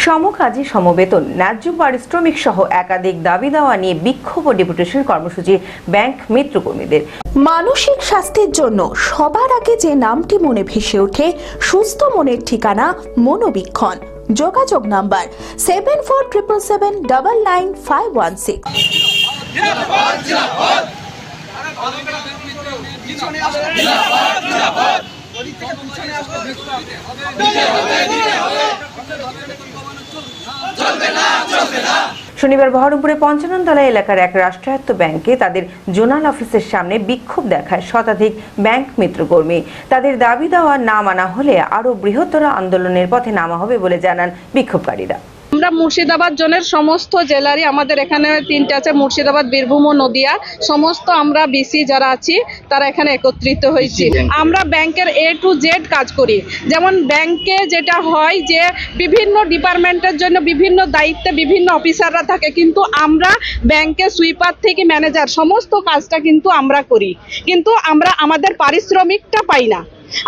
সমকাজে সমবেতন, ন্যায্য পারিশ্রমিক সহ একাধিক দাবি দেওয়া নিয়ে বিক্ষোভ ও ডেপুটেশন কর্মসূচি ব্যাংক মিত্রকর্মীদের। মানসিক স্বাস্থ্যের জন্য সবার আগে যে নামটি মনে ভেসে ওঠে, সুস্থ মনের ঠিকানা মনোবীক্ষণ। যোগাযোগ নাম্বার 7477799516। শনিবার বহরমপুরে পঞ্চাননতলা এলাকার এক রাষ্ট্রায়ত্ত ব্যাংকে তাদের জোনাল অফিসের সামনে বিক্ষোভ দেখায় শতাধিক ব্যাংক মিত্রকর্মী। তাদের দাবি দেওয়া না মানা হলে আরো বৃহত্তর আন্দোলনের পথে নামা হবে বলে জানান বিক্ষোভকারীরা। আমরা মুর্শিদাবাদ জোনের সমস্ত জেলারই, আমাদের এখানে 3টে আছে, মুর্শিদাবাদ, বীরভূম ও নদিয়া, সমস্ত আমরা বিসি যারা আছি তারা এখানে একত্রিত হয়েছি। আমরা ব্যাংকের A to Z কাজ করি। যেমন ব্যাংকে যেটা হয় যে বিভিন্ন ডিপার্টমেন্টের জন্য বিভিন্ন দায়িত্বে বিভিন্ন অফিসাররা থাকে, কিন্তু আমরা ব্যাংকে সুইপার থেকে ম্যানেজার সমস্ত কাজটা কিন্তু আমরা করি, কিন্তু আমরা আমাদের পারিশ্রমিকটা পাই না।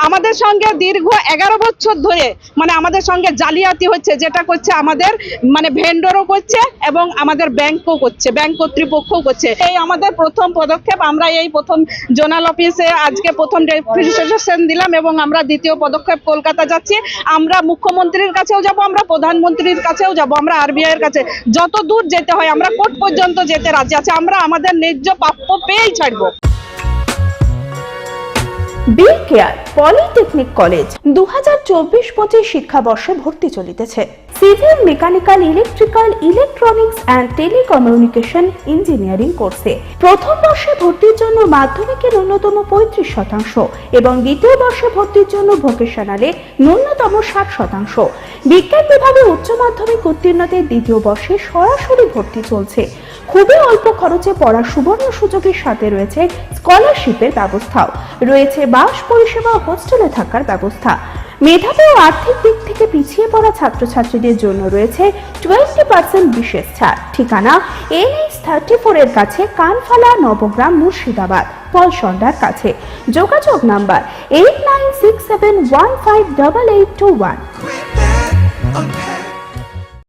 আমাদের সঙ্গে দীর্ঘ 11 বছর ধরে আমাদের সঙ্গে জালিয়াতি হচ্ছে, যেটা করছে আমাদের ভেন্ডরও করছে এবং আমাদের ব্যাংকও করছে, ব্যাংক কর্তৃপক্ষও করছে। এই আমাদের প্রথম পদক্ষেপ। আমরা এই প্রথম জোনাল অফিসে আজকে প্রথম রেজিস্ট্রেশন দিলাম এবং আমরা দ্বিতীয় পদক্ষেপ কলকাতা যাচ্ছি। আমরা মুখ্যমন্ত্রীর কাছেও যাব, আমরা প্রধানমন্ত্রীর কাছেও যাব, আমরা RBI এর কাছে যত দূর যেতে হয় আমরা কোর্ট পর্যন্ত যেতে রাজি আছি। আমরা আমাদের ন্যায্য প্রাপ্য পেয়েই ছাড়বো। বি কেয়ার পলিটেকনিক কলেজ 2024-25 শিক্ষাবর্ষে ভর্তি চলিতেছে। Civil, mechanical, electrical, electronics and telecommunication engineering কোর্সে প্রথম বর্ষে ভর্তির জন্য মাধ্যমিকের ন্যূনতম 35% এবং দ্বিতীয় বর্ষে ভর্তির জন্য ভোকেশনালে ন্যূনতম 60%। বিজ্ঞান বিভাগে উচ্চ মাধ্যমিক উত্তীর্ণদের দ্বিতীয় বর্ষে সরাসরি ভর্তি চলছে। খুবই অল্প খরচে পড়ার সুবর্ণ সুযোগের সাথে রয়েছে স্কলারশিপের ব্যবস্থাও রয়েছে, বাস পরিষেবা, হোস্টেলে থাকার ব্যবস্থা। মেধাবী ও আর্থিক দিক থেকে পিছিয়ে পড়া ছাত্রছাত্রীদের জন্য রয়েছে 20% বিশেষ ছাড়। ঠিকানা NH34 এর কাছে, কানফালা, নবগ্রাম, মুর্শিদাবাদ, পলসন্ডার কাছে। যোগাযোগ নাম্বার 8967158821।